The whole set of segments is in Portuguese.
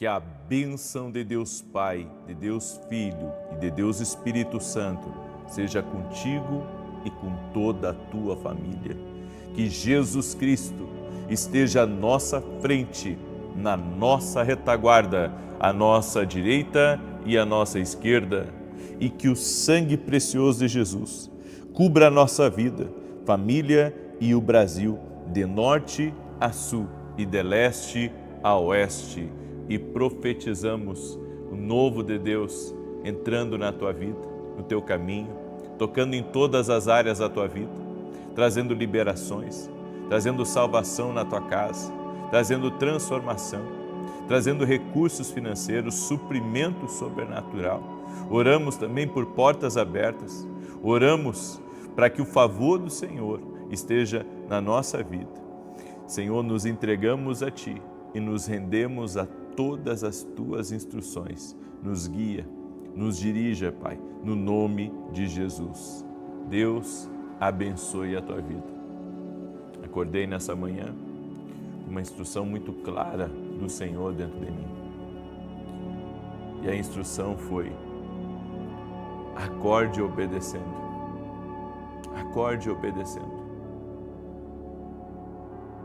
que a bênção de Deus Pai, de Deus Filho e de Deus Espírito Santo seja contigo e com toda a tua família. Que Jesus Cristo esteja à nossa frente, na nossa retaguarda, à nossa direita e à nossa esquerda, e que o sangue precioso de Jesus cubra a nossa vida, família e o Brasil, de norte a sul e de leste a oeste. E profetizamos o novo de Deus entrando na tua vida, no teu caminho, tocando em todas as áreas da tua vida, trazendo liberações, trazendo salvação na tua casa, trazendo transformação, trazendo recursos financeiros, suprimento sobrenatural. Oramos também por portas abertas, oramos para que o favor do Senhor esteja na nossa vida. Senhor, nos entregamos a Ti e nos rendemos a todas as Tuas instruções. Nos guia, nos dirija, Pai, no nome de Jesus. Deus abençoe a tua vida. Acordei nessa manhã com uma instrução muito clara do Senhor dentro de mim. E a instrução foi: acorde obedecendo. Acorde obedecendo.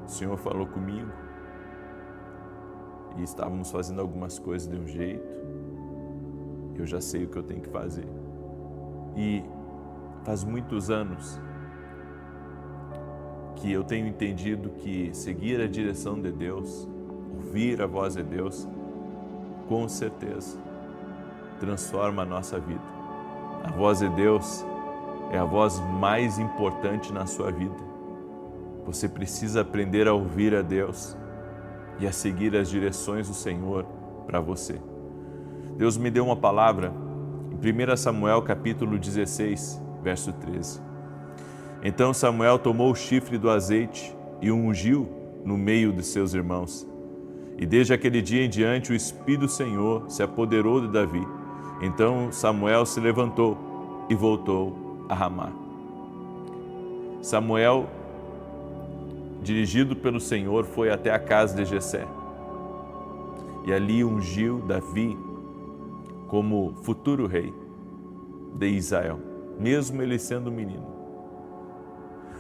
O Senhor falou comigo e estávamos fazendo algumas coisas de um jeito. Eu já sei o que eu tenho que fazer. E faz muitos anos que eu tenho entendido que seguir a direção de Deus, ouvir a voz de Deus, com certeza transforma a nossa vida. A voz de Deus é a voz mais importante na sua vida. Você precisa aprender a ouvir a Deus e a seguir as direções do Senhor para você. Deus me deu uma palavra em 1 Samuel capítulo 16, verso 13. Então Samuel tomou o chifre do azeite e o ungiu no meio de seus irmãos. E desde aquele dia em diante o Espírito do Senhor se apoderou de Davi. Então Samuel se levantou e voltou a Ramá. Samuel, dirigido pelo Senhor, foi até a casa de Jessé. E ali ungiu Davi como futuro rei de Israel, mesmo ele sendo menino.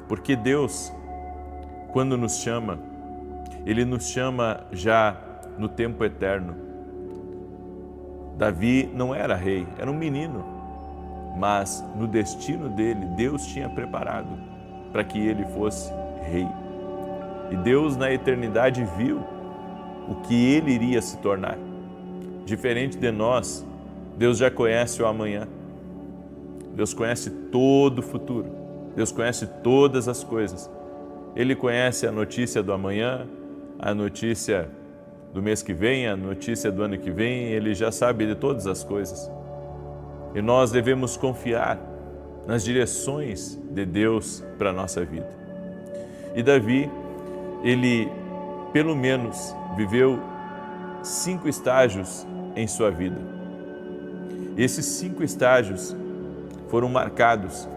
Porque Deus, quando nos chama, Ele nos chama já no tempo eterno. Davi não era rei, era um menino, mas no destino dele, Deus tinha preparado para que ele fosse rei. E Deus na eternidade viu o que ele iria se tornar. Diferente de nós, Deus já conhece o amanhã. Deus conhece todo o futuro. Deus conhece todas as coisas. Ele conhece a notícia do amanhã, a notícia do mês que vem, a notícia do ano que vem. Ele já sabe de todas as coisas. E nós devemos confiar nas direções de Deus para a nossa vida. E Davi, ele pelo menos viveu 5 estágios em sua vida. Esses 5 estágios foram marcados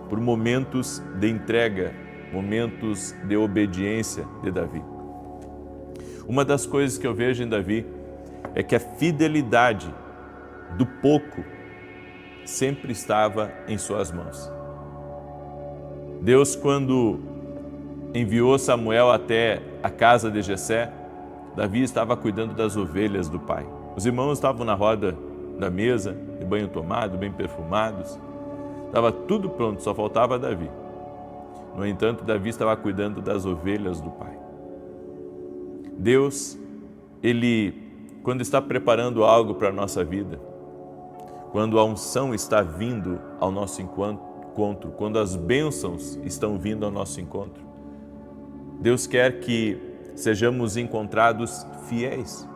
por momentos de entrega, momentos de obediência de Davi. Uma das coisas que eu vejo em Davi é que a fidelidade do pouco sempre estava em suas mãos. Deus, quando enviou Samuel até a casa de Jessé, Davi estava cuidando das ovelhas do pai. Os irmãos estavam na roda da mesa, de banho tomado, bem perfumados. Estava tudo pronto, só faltava Davi. No entanto, Davi estava cuidando das ovelhas do pai. Deus, Ele, quando está preparando algo para a nossa vida, quando a unção está vindo ao nosso encontro, quando as bênçãos estão vindo ao nosso encontro, Deus quer que sejamos encontrados fiéis,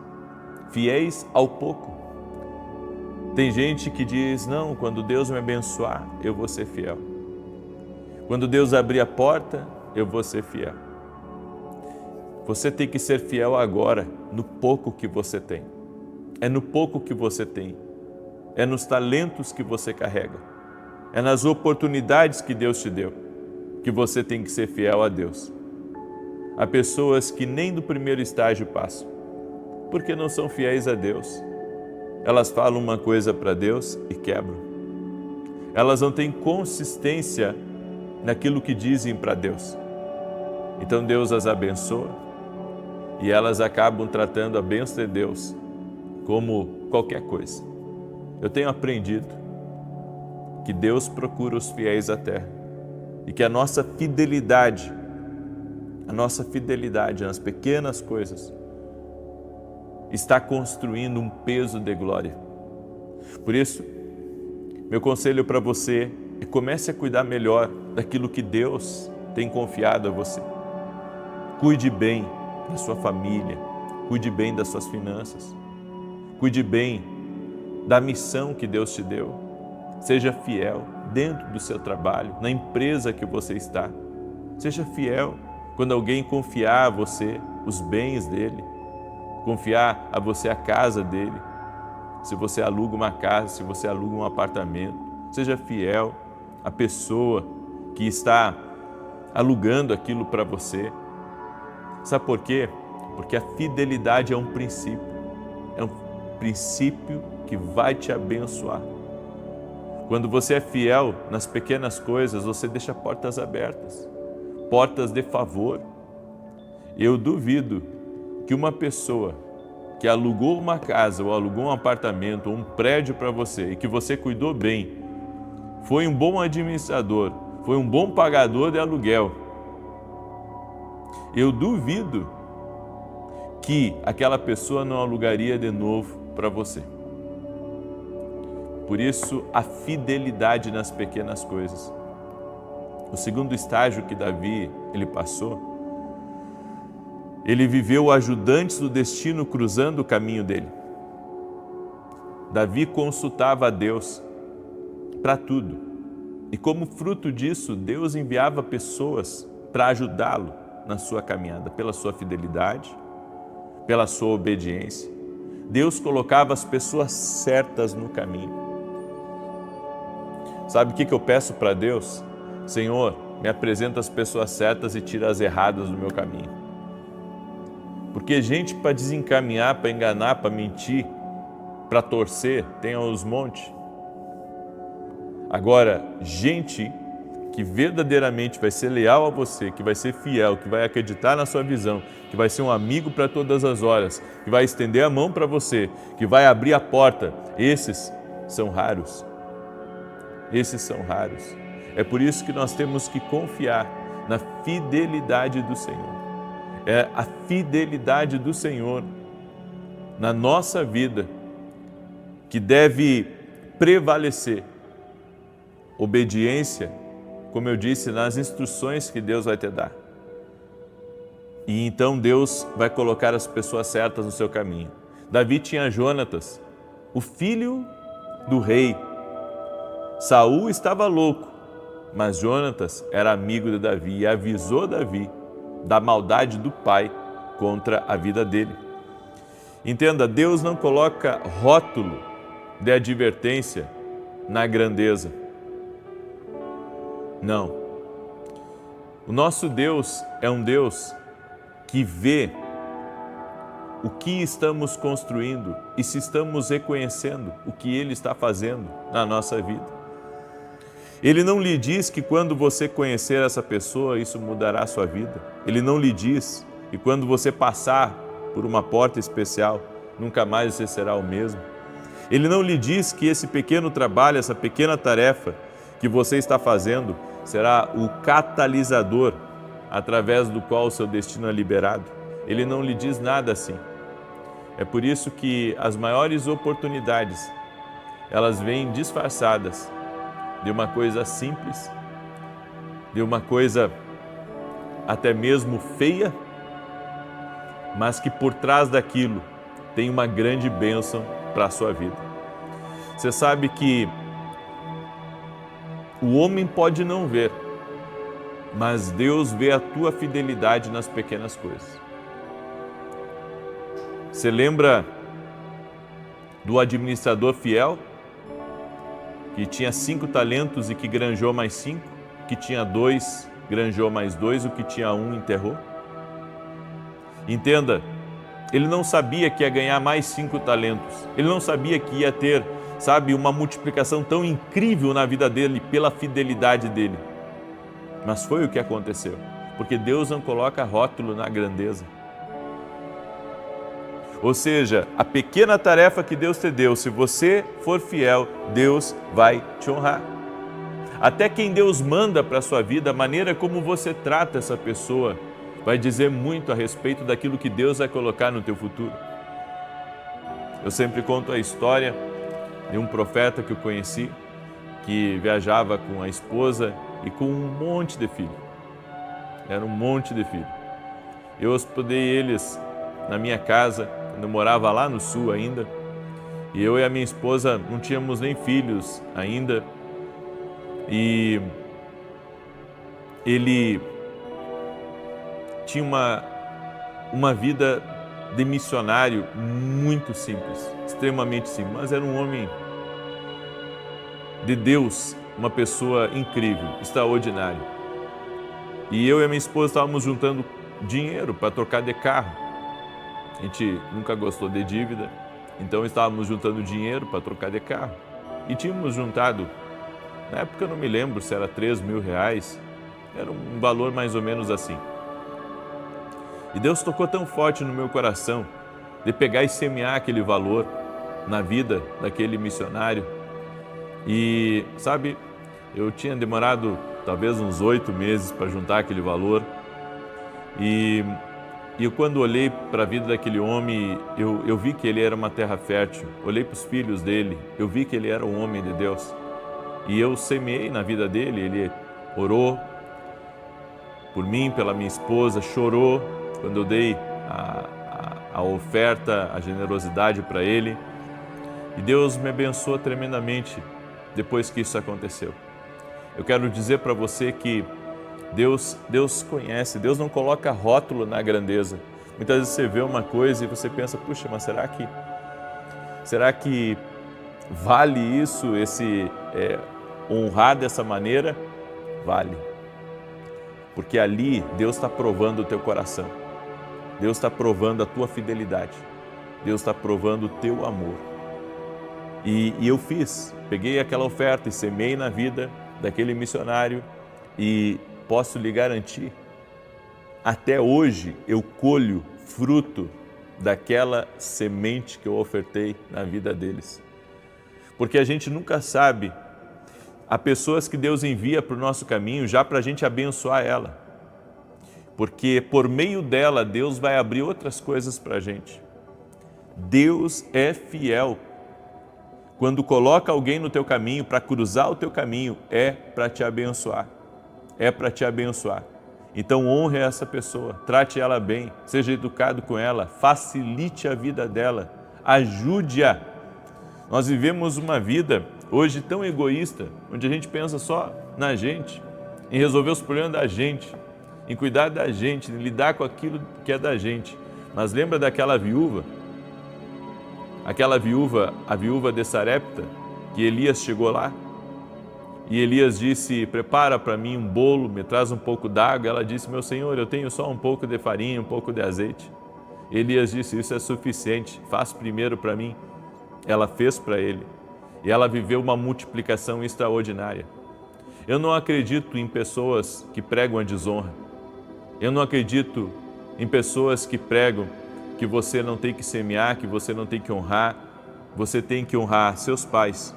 fiéis ao pouco. Tem gente que diz: não, quando Deus me abençoar, eu vou ser fiel. Quando Deus abrir a porta, eu vou ser fiel. Você tem que ser fiel agora, no pouco que você tem. É no pouco que você tem. É nos talentos que você carrega. É nas oportunidades que Deus te deu, que você tem que ser fiel a Deus. Há pessoas que nem do primeiro estágio passam. porque não são fiéis a Deus. Elas falam uma coisa para Deus e quebram. Elas não têm consistência naquilo que dizem para Deus. Então Deus as abençoa e elas acabam tratando a bênção de Deus como qualquer coisa. Eu tenho aprendido que Deus procura os fiéis à terra e que a nossa fidelidade nas pequenas coisas está construindo um peso de glória. Por isso, meu conselho para você é: comece a cuidar melhor daquilo que Deus tem confiado a você. Cuide bem da sua família, cuide bem das suas finanças, cuide bem da missão que Deus te deu. Seja fiel dentro do seu trabalho, na empresa que você está. Seja fiel quando alguém confiar a você os bens dele, confiar a você a casa dele. Se você aluga uma casa, se você aluga um apartamento, seja fiel à pessoa que está alugando aquilo para você. Sabe por quê? Porque a fidelidade é um princípio que vai te abençoar. Quando você é fiel nas pequenas coisas, você deixa portas abertas, portas de favor. Eu duvido que uma pessoa que alugou uma casa ou alugou um apartamento ou um prédio para você e que você cuidou bem, foi um bom administrador, foi um bom pagador de aluguel, eu duvido que aquela pessoa não alugaria de novo para você. Por isso, a fidelidade nas pequenas coisas. O segundo estágio que Davi ele passou, ele viveu ajudantes do destino cruzando o caminho dele. Davi consultava a Deus para tudo. E como fruto disso, Deus enviava pessoas para ajudá-lo na sua caminhada, pela sua fidelidade, pela sua obediência. Deus colocava as pessoas certas no caminho. Sabe o que eu peço para Deus? Senhor, me apresenta as pessoas certas e tira as erradas do meu caminho. Porque gente para desencaminhar, para enganar, para mentir, para torcer, tem aos montes. Agora, gente que verdadeiramente vai ser leal a você, que vai ser fiel, que vai acreditar na sua visão, que vai ser um amigo para todas as horas, que vai estender a mão para você, que vai abrir a porta, esses são raros. Esses são raros. É por isso que nós temos que confiar na fidelidade do Senhor. É a fidelidade do Senhor na nossa vida que deve prevalecer. Obediência, como eu disse, nas instruções que Deus vai te dar. E então Deus vai colocar as pessoas certas no seu caminho. Davi tinha Jonatas, o filho do rei. Saul estava louco, mas Jonatas era amigo de Davi e avisou Davi da maldade do pai contra a vida dele. Entenda, Deus não coloca rótulo de advertência na grandeza. Não. O nosso Deus é um Deus que vê o que estamos construindo e se estamos reconhecendo o que Ele está fazendo na nossa vida. Ele não lhe diz que quando você conhecer essa pessoa, isso mudará a sua vida. Ele não lhe diz que quando você passar por uma porta especial, nunca mais você será o mesmo. Ele não lhe diz que esse pequeno trabalho, essa pequena tarefa que você está fazendo, será o catalisador através do qual o seu destino é liberado. Ele não lhe diz nada assim. É por isso que as maiores oportunidades, elas vêm disfarçadas de uma coisa simples, de uma coisa até mesmo feia, mas que por trás daquilo tem uma grande bênção para a sua vida. Você sabe que o homem pode não ver, mas Deus vê a tua fidelidade nas pequenas coisas. Você lembra do administrador fiel, que tinha 5 talentos e que granjeou mais 5, que tinha 2, granjeou mais 2, o que tinha 1 enterrou? Entenda, Ele não sabia que ia ganhar mais 5 talentos. Ele não sabia que ia ter, sabe, uma multiplicação tão incrível na vida dele pela fidelidade dele. Mas foi o que aconteceu, porque Deus não coloca rótulo na grandeza. Ou seja, a pequena tarefa que Deus te deu, se você for fiel, Deus vai te honrar. Até quem Deus manda para a sua vida, a maneira como você trata essa pessoa, vai dizer muito a respeito daquilo que Deus vai colocar no teu futuro. Eu sempre conto a história de um profeta que eu conheci, que viajava com a esposa e com um monte de filhos. Era um monte de filhos. Eu hospedei eles na minha casa, quando eu morava lá no sul ainda, e eu e a minha esposa não tínhamos nem filhos ainda, e ele tinha uma vida de missionário muito simples, extremamente simples, mas era um homem de Deus, uma pessoa incrível, extraordinária. E eu e a minha esposa estávamos juntando dinheiro para trocar de carro. A gente nunca gostou de dívida, então estávamos juntando dinheiro para trocar de carro. E tínhamos juntado, na época eu não me lembro se era R$3.000, era um valor mais ou menos assim. E Deus tocou tão forte no meu coração de pegar e semear aquele valor na vida daquele missionário. E, sabe, eu tinha demorado talvez uns 8 meses para juntar aquele valor. E eu, quando olhei para a vida daquele homem, eu vi que ele era uma terra fértil. Olhei para os filhos dele, eu vi que ele era um homem de Deus. E eu semeei na vida dele, ele orou por mim, pela minha esposa, chorou quando eu dei a oferta, a generosidade para ele. E Deus me abençoou tremendamente depois que isso aconteceu. Eu quero dizer para você que Deus conhece, Deus não coloca rótulo na grandeza. Muitas vezes você vê uma coisa e você pensa, puxa, mas será que vale isso, honrar dessa maneira? Vale. Porque ali Deus está provando o teu coração. Deus está provando a tua fidelidade. Deus está provando o teu amor. E eu peguei aquela oferta e semeei na vida daquele missionário e posso lhe garantir, até hoje eu colho fruto daquela semente que eu ofertei na vida deles. Porque a gente nunca sabe, há pessoas que Deus envia para o nosso caminho já para a gente abençoar ela. Porque por meio dela, Deus vai abrir outras coisas para a gente. Deus é fiel. Quando coloca alguém no teu caminho, para cruzar o teu caminho, é para te abençoar. É para te abençoar. Então honre essa pessoa, trate ela bem, seja educado com ela, facilite a vida dela, ajude-a. Nós vivemos uma vida hoje tão egoísta, onde a gente pensa só na gente, em resolver os problemas da gente, em cuidar da gente, em lidar com aquilo que é da gente. Mas lembra daquela viúva? A viúva de Sarepta, que Elias chegou lá? E Elias disse, prepara para mim um bolo, me traz um pouco d'água. Ela disse, meu senhor, eu tenho só um pouco de farinha, um pouco de azeite. Elias disse, isso é suficiente, faz primeiro para mim. Ela fez para ele. E ela viveu uma multiplicação extraordinária. Eu não acredito em pessoas que pregam a desonra. Eu não acredito em pessoas que pregam que você não tem que semear, que você não tem que honrar. Você tem que honrar seus pais.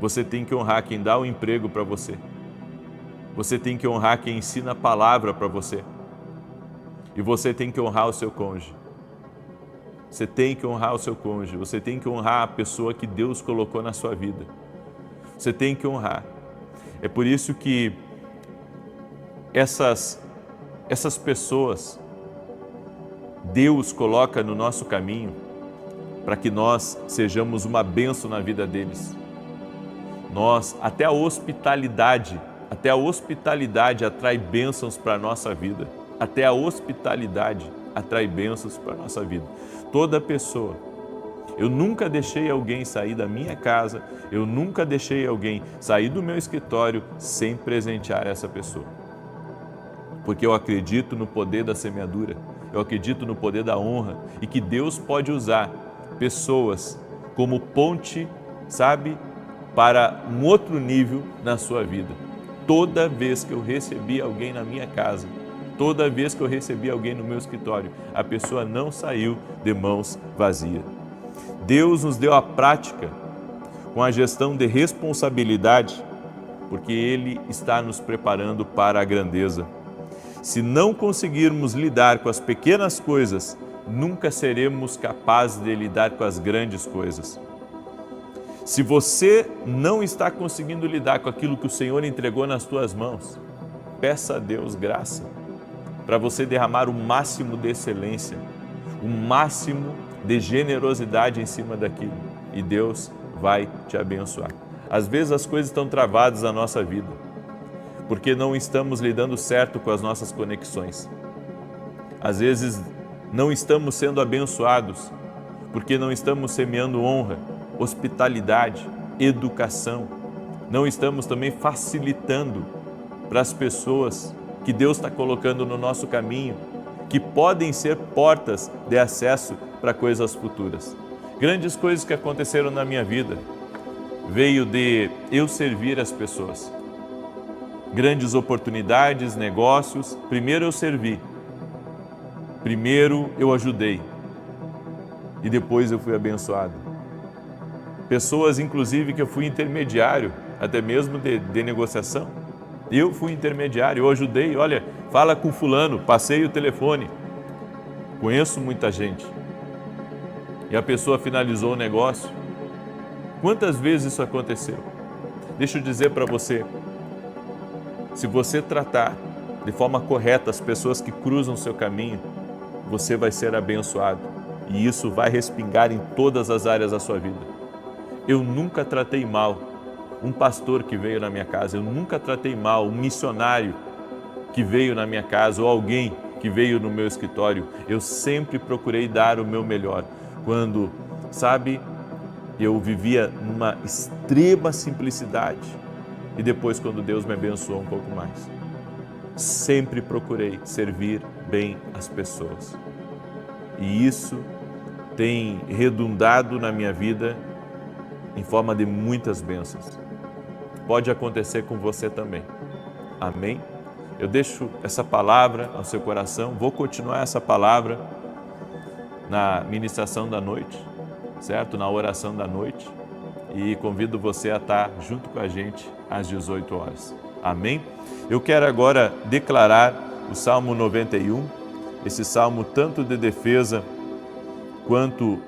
Você tem que honrar quem dá o emprego para você. Você tem que honrar quem ensina a palavra para você. E você tem que honrar o seu cônjuge. Você tem que honrar o seu cônjuge. Você tem que honrar a pessoa que Deus colocou na sua vida. Você tem que honrar. É por isso que essas pessoas Deus coloca no nosso caminho para que nós sejamos uma bênção na vida deles. Até a hospitalidade atrai bênçãos para a nossa vida. Até a hospitalidade atrai bênçãos para a nossa vida. Toda pessoa. Eu nunca deixei alguém sair da minha casa, eu nunca deixei alguém sair do meu escritório sem presentear essa pessoa. Porque eu acredito no poder da semeadura. eu acredito no poder da honra e que Deus pode usar pessoas como ponte, sabe, para um outro nível na sua vida. Toda vez que eu recebi alguém na minha casa, toda vez que eu recebi alguém no meu escritório, a pessoa não saiu de mãos vazias. Deus nos deu a prática com a gestão de responsabilidade, porque Ele está nos preparando para a grandeza. Se não conseguirmos lidar com as pequenas coisas, nunca seremos capazes de lidar com as grandes coisas. Se você não está conseguindo lidar com aquilo que o Senhor entregou nas tuas mãos, peça a Deus graça para você derramar o máximo de excelência, o máximo de generosidade em cima daquilo, e Deus vai te abençoar. Às vezes as coisas estão travadas na nossa vida, porque não estamos lidando certo com as nossas conexões. Às vezes não estamos sendo abençoados, porque não estamos semeando honra, hospitalidade, educação. Não estamos também facilitando para as pessoas que Deus está colocando no nosso caminho, que podem ser portas de acesso para coisas futuras. Grandes coisas que aconteceram na minha vida veio de eu servir as pessoas. Grandes oportunidades, negócios, primeiro eu servi, primeiro eu ajudei e depois eu fui abençoado. Pessoas, inclusive, que eu fui intermediário, até mesmo de negociação. Eu fui intermediário, eu ajudei, olha, fala com fulano, passei o telefone. Conheço muita gente. E a pessoa finalizou o negócio. Quantas vezes isso aconteceu? Deixa eu dizer para você, se você tratar de forma correta as pessoas que cruzam o seu caminho, você vai ser abençoado. E isso vai respingar em todas as áreas da sua vida. Eu nunca tratei mal um pastor que veio na minha casa, eu nunca tratei mal um missionário que veio na minha casa ou alguém que veio no meu escritório. Eu sempre procurei dar o meu melhor. Quando, sabe, eu vivia numa extrema simplicidade e depois quando Deus me abençoou um pouco mais. Sempre procurei servir bem as pessoas. E isso tem redundado na minha vida em forma de muitas bênçãos. Pode acontecer com você também. Amém? Eu deixo essa palavra ao seu coração, vou continuar essa palavra na ministração da noite, certo? Na oração da noite, e convido você a estar junto com a gente às 18 horas. Amém? Eu quero agora declarar o Salmo 91, esse salmo tanto de defesa quanto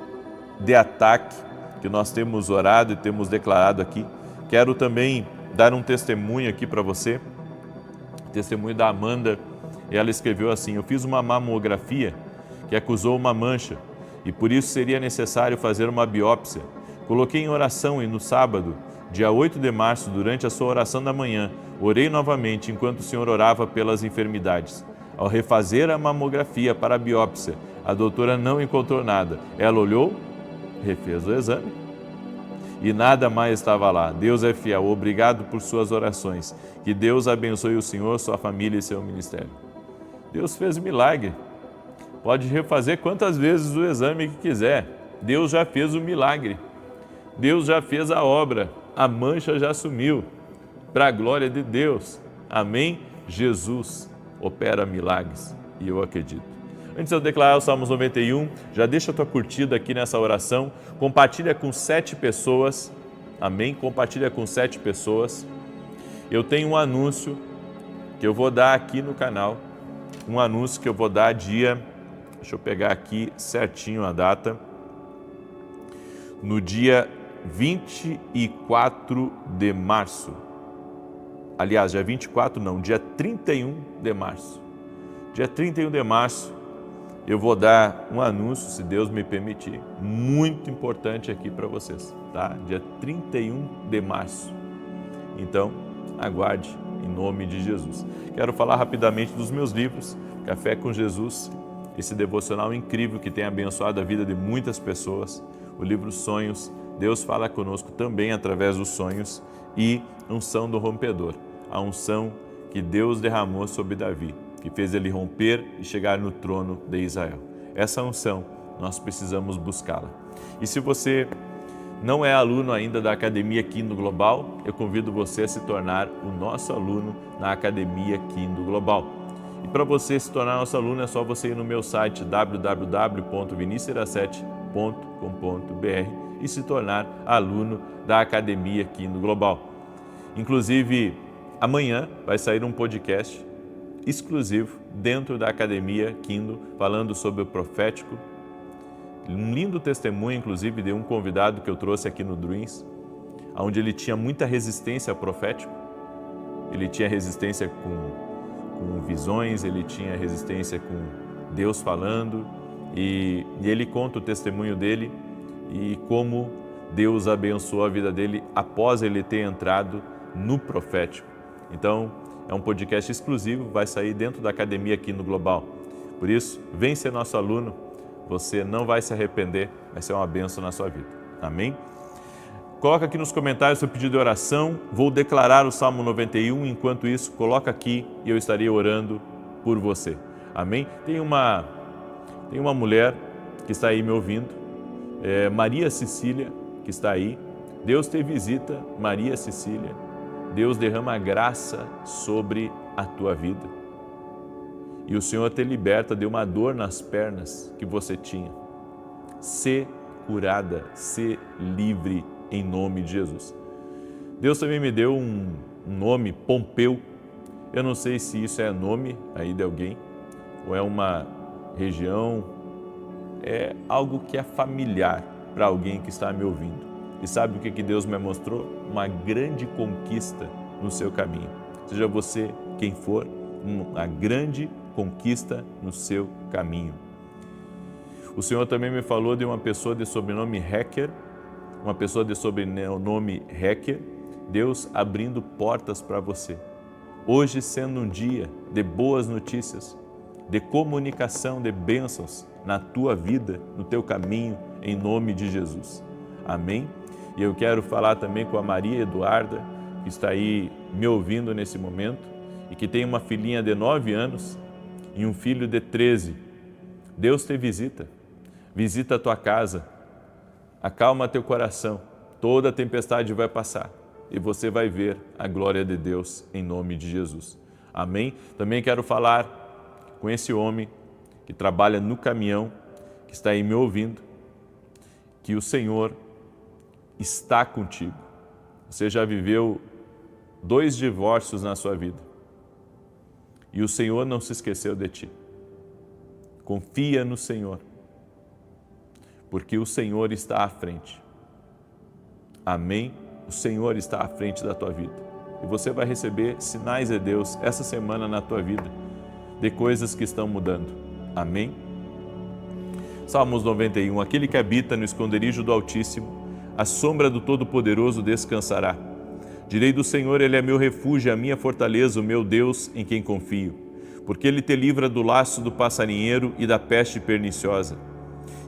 de ataque, que nós temos orado e temos declarado aqui. Quero também dar um testemunho aqui para você, testemunho da Amanda. Ela escreveu assim: eu fiz uma mamografia que acusou uma mancha e por isso seria necessário fazer uma biópsia. Coloquei em oração e no sábado, dia 8 de março, durante a sua oração da manhã, orei novamente enquanto o Senhor orava pelas enfermidades. Ao refazer a mamografia para a biópsia, a doutora não encontrou nada. Ela olhou, refez o exame e nada mais estava lá. Deus é fiel, obrigado por suas orações. Que Deus abençoe o senhor, sua família e seu ministério. Deus fez milagre. Pode refazer quantas vezes o exame que quiser. Deus já fez o milagre. Deus já fez a obra. A mancha já sumiu. Para a glória de Deus. Amém? Jesus opera milagres e eu acredito. Antes de eu declarar o Salmos 91, já deixa a tua curtida aqui nessa oração, compartilha com 7 pessoas, amém? Compartilha com 7 pessoas. Eu tenho um anúncio que eu vou dar aqui no canal, um anúncio que eu vou dar dia, deixa eu pegar aqui certinho a data, no dia 24 de março. Aliás, dia 24 não, dia 31 de março. Dia 31 de março, eu vou dar um anúncio, se Deus me permitir, muito importante aqui para vocês, tá? Dia 31 de março. Então, aguarde em nome de Jesus. Quero falar rapidamente dos meus livros, Café com Jesus, esse devocional incrível que tem abençoado a vida de muitas pessoas. O livro Sonhos, Deus fala conosco também através dos sonhos, e Unção do Rompedor, a unção que Deus derramou sobre Davi. que fez ele romper e chegar no trono de Israel. Essa unção, nós precisamos buscá-la. E se você não é aluno ainda da Academia Kingdom Global, eu convido você a se tornar o nosso aluno na Academia Kingdom Global. E para você se tornar nosso aluno é só você ir no meu site www.vinicius17.com.br e se tornar aluno da Academia Kingdom Global. Inclusive, amanhã vai sair um podcast exclusivo dentro da Academia Kingdom, falando sobre o profético. Um lindo testemunho, inclusive, de um convidado que eu trouxe aqui no Dreams, onde ele tinha muita resistência ao profético. Ele tinha resistência com visões, ele tinha resistência com Deus falando, e ele conta o testemunho dele e como Deus abençoou a vida dele após ele ter entrado no profético. Então, é um podcast exclusivo, vai sair dentro da Academia aqui no Global. Por isso, vem ser nosso aluno, você não vai se arrepender, vai ser uma bênção na sua vida. Amém? Coloca aqui nos comentários seu pedido de oração, vou declarar o Salmo 91, enquanto isso, coloca aqui e eu estarei orando por você. Amém? Tem uma mulher que está aí me ouvindo, Maria Cecília, que está aí. Deus te visita, Maria Cecília. Deus derrama graça sobre a tua vida. E o Senhor te liberta de uma dor nas pernas que você tinha. Sê curada, sê livre em nome de Jesus. Deus também me deu um nome, Pompeu. Eu não sei se isso é nome aí de alguém, ou é uma região, é algo que é familiar para alguém que está me ouvindo. E sabe o que Deus me mostrou? Uma grande conquista no seu caminho. Seja você quem for, uma grande conquista no seu caminho. O Senhor também me falou de uma pessoa de sobrenome Hacker, uma pessoa de sobrenome Hacker, Deus abrindo portas para você. Hoje sendo um dia de boas notícias, de comunicação, de bênçãos na tua vida, no teu caminho, em nome de Jesus. Amém? E eu quero falar também com a Maria Eduarda, que está aí me ouvindo nesse momento, e que tem uma filhinha de 9 anos e um filho de 13. Deus te visita a tua casa, acalma teu coração, toda a tempestade vai passar e você vai ver a glória de Deus em nome de Jesus. Amém? Também quero falar com esse homem que trabalha no caminhão, que está aí me ouvindo, que o Senhor está contigo. Você já viveu 2 divórcios na sua vida e o Senhor não se esqueceu de ti. Confia no Senhor, porque o Senhor está à frente. Amém? O Senhor está à frente da tua vida e você vai receber sinais de Deus essa semana na tua vida, de coisas que estão mudando. Amém? Salmos 91, aquele que habita no esconderijo do Altíssimo, a sombra do Todo-Poderoso descansará. Direi do Senhor, Ele é meu refúgio, a minha fortaleza, o meu Deus em quem confio. Porque Ele te livra do laço do passarinheiro e da peste perniciosa.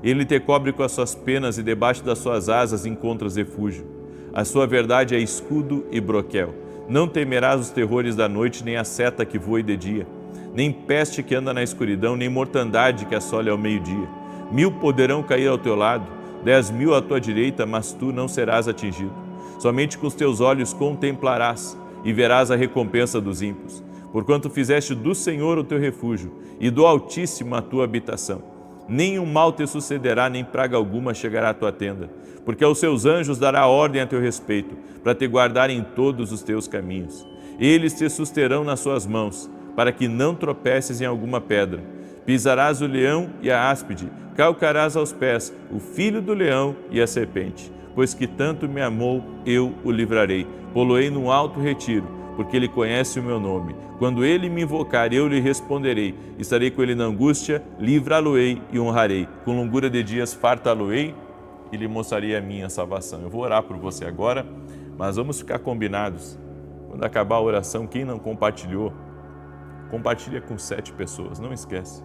Ele te cobre com as suas penas e debaixo das suas asas encontras refúgio. A sua verdade é escudo e broquel. Não temerás os terrores da noite, nem a seta que voe de dia, nem peste que anda na escuridão, nem mortandade que assole ao meio-dia. 1000 poderão cair ao teu lado, 10.000 à tua direita, mas tu não serás atingido. Somente com os teus olhos contemplarás e verás a recompensa dos ímpios. Porquanto fizeste do Senhor o teu refúgio e do Altíssimo a tua habitação. Nenhum mal te sucederá, nem praga alguma chegará à tua tenda. Porque aos seus anjos dará ordem a teu respeito, para te guardar em todos os teus caminhos. Eles te susterão nas suas mãos, para que não tropeces em alguma pedra. Pisarás o leão e a áspide, calcarás aos pés o filho do leão e a serpente. Pois que tanto me amou, eu o livrarei. Pô-lo-ei num alto retiro, porque ele conhece o meu nome. Quando ele me invocar, eu lhe responderei. Estarei com ele na angústia, livrá-lo-ei e honrarei. Com longura de dias fartá-lo-ei e lhe mostrarei a minha salvação. Eu vou orar por você agora, mas vamos ficar combinados. Quando acabar a oração, quem não compartilhou, compartilha com 7 pessoas, não esquece.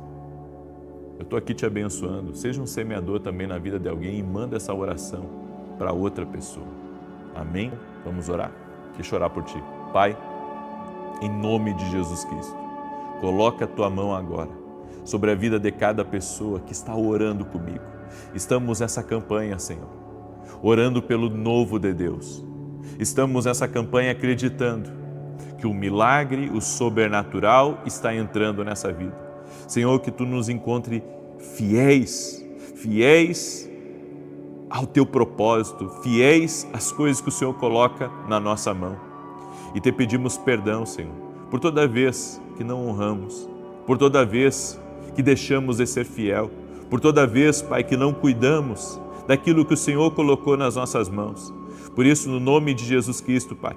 Eu estou aqui te abençoando. Seja um semeador também na vida de alguém e manda essa oração para outra pessoa. Amém? Vamos orar? Deixa eu orar por ti. Pai, em nome de Jesus Cristo, coloca a tua mão agora sobre a vida de cada pessoa que está orando comigo. Estamos nessa campanha, Senhor, orando pelo novo de Deus. Estamos nessa campanha acreditando que o milagre, o sobrenatural está entrando nessa vida. Senhor, que Tu nos encontre fiéis ao Teu propósito, fiéis às coisas que o Senhor coloca na nossa mão. E Te pedimos perdão, Senhor, por toda vez que não honramos, por toda vez que deixamos de ser fiel, por toda vez, Pai, que não cuidamos daquilo que o Senhor colocou nas nossas mãos. Por isso, no nome de Jesus Cristo, Pai,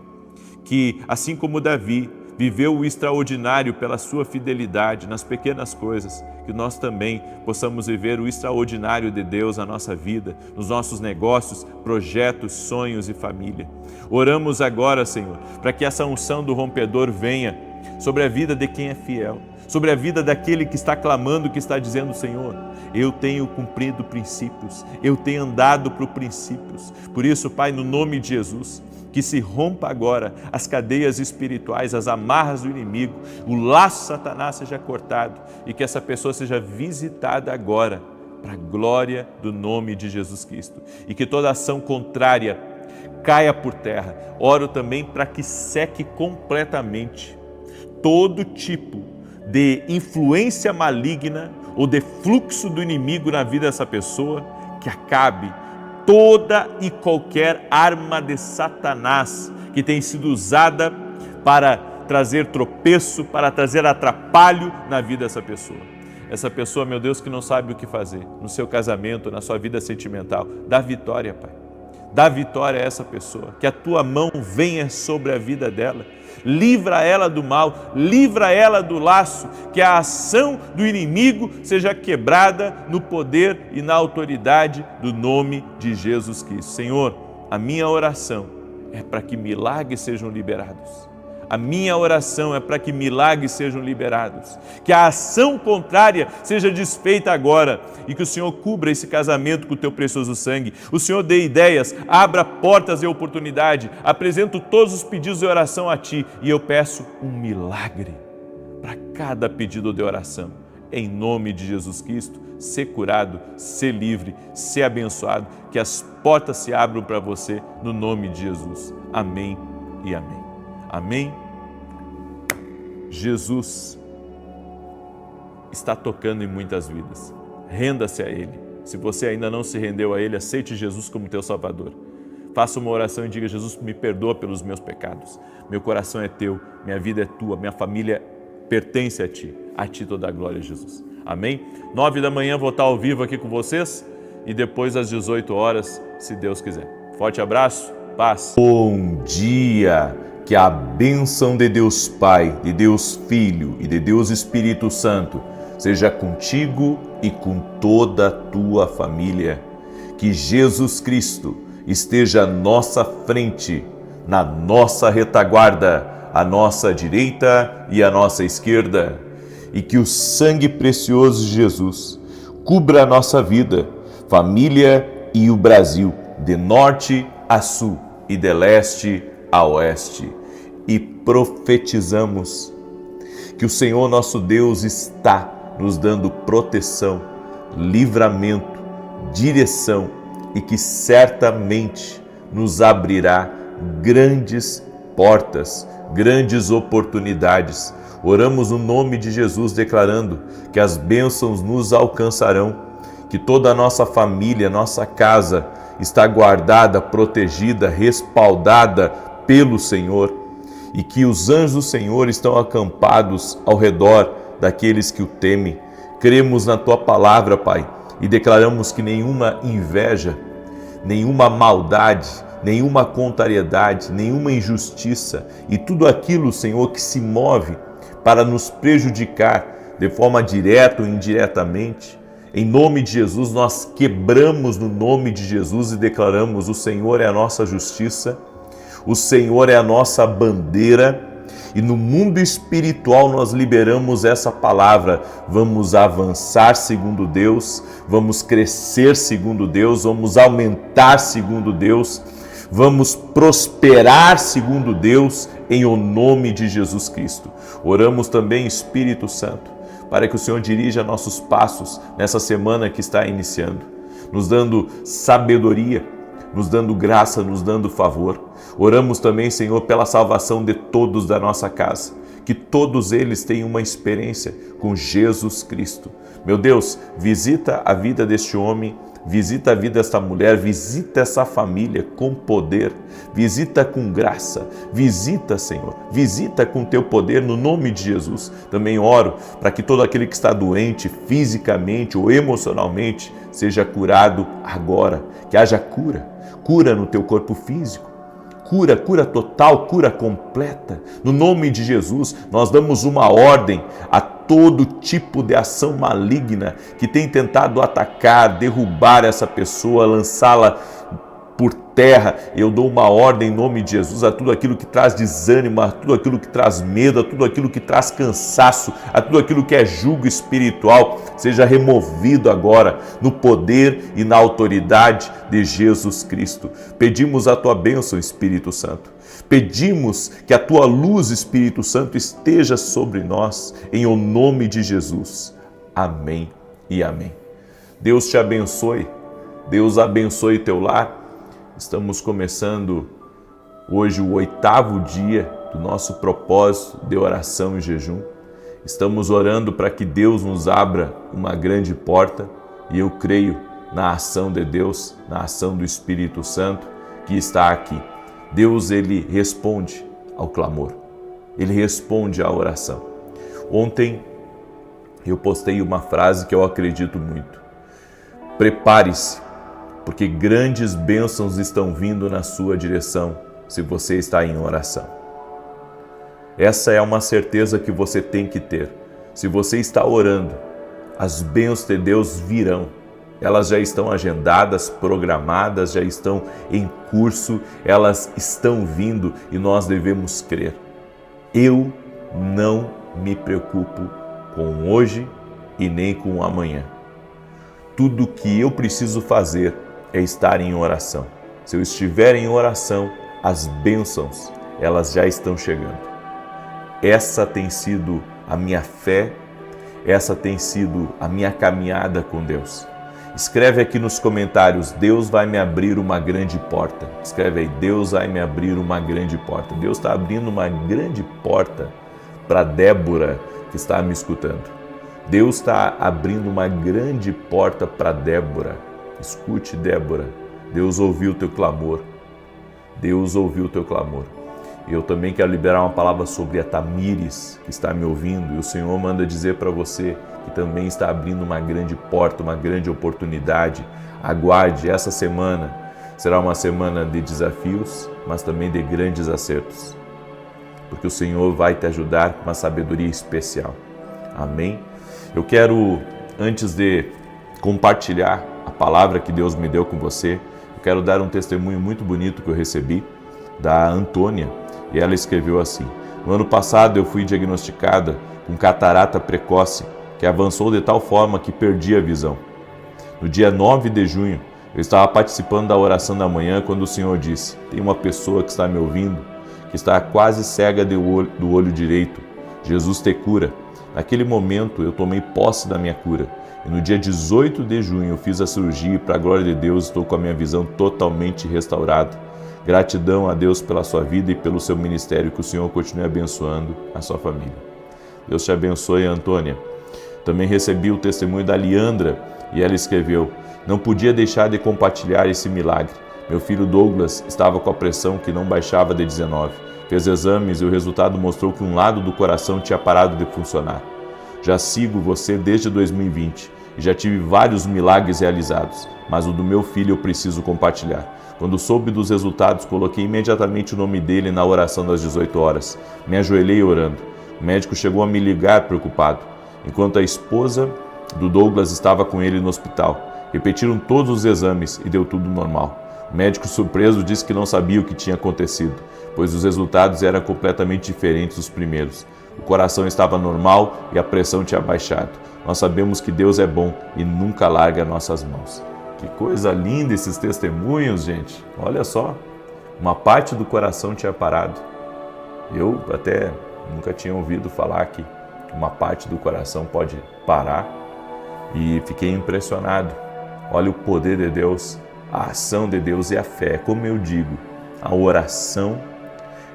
que assim como Davi viveu o extraordinário pela sua fidelidade nas pequenas coisas, que nós também possamos viver o extraordinário de Deus na nossa vida, nos nossos negócios, projetos, sonhos e família. Oramos agora, Senhor, para que essa unção do rompedor venha sobre a vida de quem é fiel, sobre a vida daquele que está clamando, que está dizendo: Senhor, eu tenho cumprido princípios, eu tenho andado por princípios. Por isso, Pai, no nome de Jesus, que se rompa agora as cadeias espirituais, as amarras do inimigo, o laço de Satanás seja cortado e que essa pessoa seja visitada agora para a glória do nome de Jesus Cristo. E que toda ação contrária caia por terra. Oro também para que seque completamente todo tipo de influência maligna ou de fluxo do inimigo na vida dessa pessoa, que acabe toda e qualquer arma de Satanás que tem sido usada para trazer tropeço, para trazer atrapalho na vida dessa pessoa. Essa pessoa, meu Deus, que não sabe o que fazer no seu casamento, na sua vida sentimental, dá vitória, Pai. Dá vitória a essa pessoa, que a Tua mão venha sobre a vida dela. Livra ela do mal, livra ela do laço, que a ação do inimigo seja quebrada no poder e na autoridade do nome de Jesus Cristo. Senhor, a minha oração é para que milagres sejam liberados. A minha oração é para que milagres sejam liberados, que a ação contrária seja desfeita agora e que o Senhor cubra esse casamento com o Teu precioso sangue. O Senhor dê ideias, abra portas de oportunidade. Apresento todos os pedidos de oração a Ti e eu peço um milagre para cada pedido de oração. Em nome de Jesus Cristo, ser curado, ser livre, ser abençoado, que as portas se abram para você no nome de Jesus. Amém e amém. Amém? Jesus está tocando em muitas vidas. Renda-se a Ele. Se você ainda não se rendeu a Ele, aceite Jesus como teu Salvador. Faça uma oração e diga: Jesus, me perdoa pelos meus pecados. Meu coração é Teu, minha vida é Tua, minha família pertence a Ti. A Ti toda a glória, Jesus. Amém? 9 da manhã vou estar ao vivo aqui com vocês e depois às 18 horas, se Deus quiser. Forte abraço, paz. Bom dia! Que a bênção de Deus Pai, de Deus Filho e de Deus Espírito Santo seja contigo e com toda a tua família. Que Jesus Cristo esteja à nossa frente, na nossa retaguarda, à nossa direita e à nossa esquerda. E que o sangue precioso de Jesus cubra a nossa vida, família e o Brasil, de norte a sul e de leste a oeste. E profetizamos que o Senhor nosso Deus está nos dando proteção, livramento, direção e que certamente nos abrirá grandes portas, grandes oportunidades. Oramos no nome de Jesus declarando que as bênçãos nos alcançarão, que toda a nossa família, nossa casa está guardada, protegida, respaldada pelo Senhor e que os anjos do Senhor estão acampados ao redor daqueles que o temem. Cremos na Tua palavra, Pai, e declaramos que nenhuma inveja, nenhuma maldade, nenhuma contrariedade, nenhuma injustiça e tudo aquilo, Senhor, que se move para nos prejudicar de forma direta ou indiretamente, em nome de Jesus, nós quebramos no nome de Jesus e declaramos: o Senhor é a nossa justiça, o Senhor é a nossa bandeira, e no mundo espiritual nós liberamos essa palavra. Vamos avançar segundo Deus, vamos crescer segundo Deus, vamos aumentar segundo Deus, Vamos prosperar segundo Deus em o nome de Jesus Cristo. Oramos também, Espírito Santo, para que o Senhor dirija nossos passos nessa semana que está iniciando, nos dando sabedoria, nos dando graça, nos dando favor. Oramos também, Senhor, pela salvação de todos da nossa casa, que todos eles tenham uma experiência com Jesus Cristo. Meu Deus, visita a vida deste homem, visita a vida desta mulher, visita essa família com poder, visita com graça, visita, Senhor, visita com teu poder no nome de Jesus. Também oro para que todo aquele que está doente fisicamente ou emocionalmente seja curado agora, que haja cura no teu corpo físico. Cura total, cura completa. No nome de Jesus, nós damos uma ordem a todo tipo de ação maligna que tem tentado atacar, derrubar essa pessoa, lançá-la por terra. Eu dou uma ordem em nome de Jesus a tudo aquilo que traz desânimo, a tudo aquilo que traz medo, a tudo aquilo que traz cansaço, a tudo aquilo que é jugo espiritual, seja removido agora no poder e na autoridade de Jesus Cristo. Pedimos a tua bênção, Espírito Santo. Pedimos que a tua luz, Espírito Santo, esteja sobre nós, em o nome de Jesus. Amém e amém. Deus te abençoe, Deus abençoe teu lar. Estamos começando hoje o 8º dia do nosso propósito de oração e jejum. Estamos orando para que Deus nos abra uma grande porta e eu creio na ação de Deus, na ação do Espírito Santo que está aqui. Deus, ele responde ao clamor, ele responde à oração. Ontem eu postei uma frase que eu acredito muito. Prepare-se, porque grandes bênçãos estão vindo na sua direção se você está em oração. Essa é uma certeza que você tem que ter. Se você está orando, as bênçãos de Deus virão. Elas já estão agendadas, programadas, já estão em curso, elas estão vindo e nós devemos crer. Eu não me preocupo com hoje e nem com o amanhã. Tudo que eu preciso fazer é estar em oração. Se eu estiver em oração, as bênçãos, elas já estão chegando. Essa tem sido a minha fé, essa tem sido a minha caminhada com Deus. Escreve aqui nos comentários, Deus vai me abrir uma grande porta. Escreve aí, Deus vai me abrir uma grande porta. Deus está abrindo uma grande porta para Débora que está me escutando. Deus está abrindo uma grande porta para Débora. Escute, Débora, Deus ouviu o teu clamor. Deus ouviu o teu clamor. Eu também quero liberar uma palavra sobre a Tamires, que está me ouvindo, e o Senhor manda dizer para você que também está abrindo uma grande porta, uma grande oportunidade. Aguarde, essa semana será uma semana de desafios, mas também de grandes acertos, porque o Senhor vai te ajudar com uma sabedoria especial. Amém? Eu quero, antes de compartilhar a palavra que Deus me deu com você, eu quero dar um testemunho muito bonito que eu recebi da Antônia, e ela escreveu assim: no ano passado eu fui diagnosticada com catarata precoce, que avançou de tal forma que perdi a visão. No dia 9 de junho, eu estava participando da oração da manhã quando o Senhor disse: tem uma pessoa que está me ouvindo, que está quase cega do olho direito. Jesus te cura. Naquele momento eu tomei posse da minha cura. E no dia 18 de junho eu fiz a cirurgia e, para a glória de Deus, estou com a minha visão totalmente restaurada. Gratidão a Deus pela sua vida e pelo seu ministério, que o Senhor continue abençoando a sua família. Deus te abençoe, Antônia. Também recebi o testemunho da Leandra e ela escreveu: não podia deixar de compartilhar esse milagre. Meu filho Douglas estava com a pressão que não baixava de 19. Fez exames e o resultado mostrou que um lado do coração tinha parado de funcionar. Já sigo você desde 2020 e já tive vários milagres realizados, mas o do meu filho eu preciso compartilhar. Quando soube dos resultados, coloquei imediatamente o nome dele na oração das 18 horas. Me ajoelhei orando. O médico chegou a me ligar preocupado, enquanto a esposa do Douglas estava com ele no hospital. Repetiram todos os exames e deu tudo normal. O médico, surpreso, disse que não sabia o que tinha acontecido, pois os resultados eram completamente diferentes dos primeiros. O coração estava normal e a pressão tinha baixado. Nós sabemos que Deus é bom e nunca larga nossas mãos. Que coisa linda esses testemunhos, gente. Olha só. Uma parte do coração tinha parado. Eu até nunca tinha ouvido falar que uma parte do coração pode parar e fiquei impressionado. Olha o poder de Deus, a ação de Deus e a fé. Como eu digo, a oração,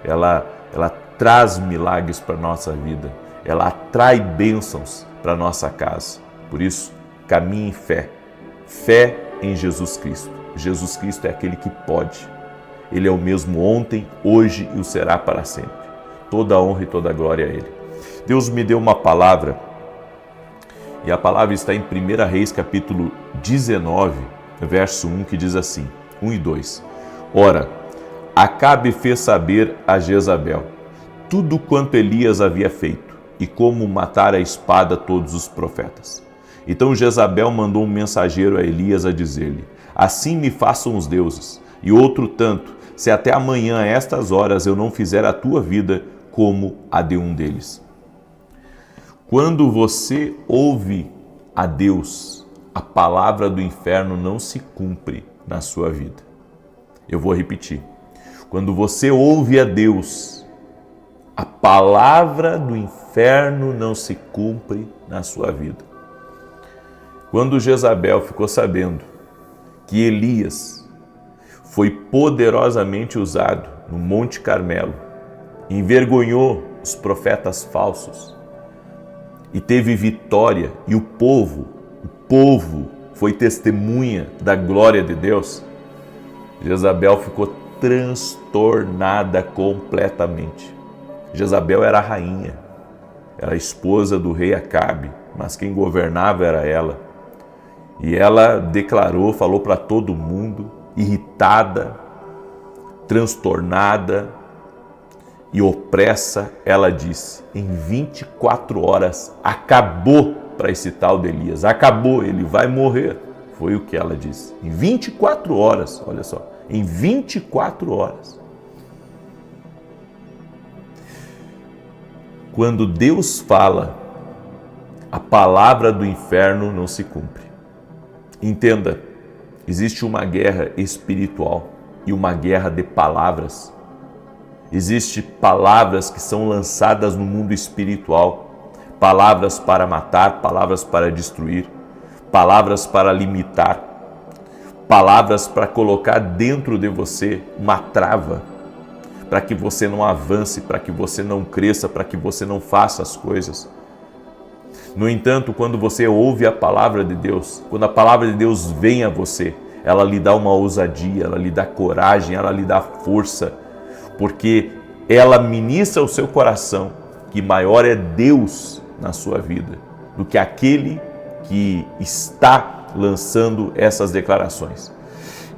ela traz milagres para a nossa vida, ela atrai bênçãos para a nossa casa. Por isso, caminhe em fé, fé em Jesus Cristo. Jesus Cristo é aquele que pode. Ele é o mesmo ontem, hoje e o será para sempre. Toda a honra e toda a glória a Ele. Deus me deu uma palavra, e a palavra está em 1 Reis, capítulo 19, verso 1, que diz assim, 1 e 2. Ora, Acabe fez saber a Jezabel tudo quanto Elias havia feito, e como matar a espada todos os profetas. Então Jezabel mandou um mensageiro a Elias a dizer-lhe, assim me façam os deuses, e outro tanto, se até amanhã a estas horas eu não fizer a tua vida como a de um deles. Quando você ouve a Deus, a palavra do inferno não se cumpre na sua vida. Eu vou repetir. Quando você ouve a Deus, a palavra do inferno não se cumpre na sua vida. Quando Jezabel ficou sabendo que Elias foi poderosamente usado no Monte Carmelo, envergonhou os profetas falsos e teve vitória, e o povo foi testemunha da glória de Deus, Jezabel ficou transtornada completamente. Jezabel era a rainha, era a esposa do rei Acabe, mas quem governava era ela. E ela declarou, falou para todo mundo, irritada, transtornada e opressa, ela disse, em 24 horas acabou para esse tal de Elias, acabou, ele vai morrer. Foi o que ela disse, em 24 horas, olha só, em 24 horas. Quando Deus fala, a palavra do inferno não se cumpre. Entenda, existe uma guerra espiritual e uma guerra de palavras. Existem palavras que são lançadas no mundo espiritual, palavras para matar, palavras para destruir, palavras para limitar, palavras para colocar dentro de você uma trava, para que você não avance, para que você não cresça, para que você não faça as coisas. No entanto, quando você ouve a palavra de Deus, quando a palavra de Deus vem a você, ela lhe dá uma ousadia, ela lhe dá coragem, ela lhe dá força, porque ela ministra ao seu coração que maior é Deus na sua vida do que aquele que está lançando essas declarações.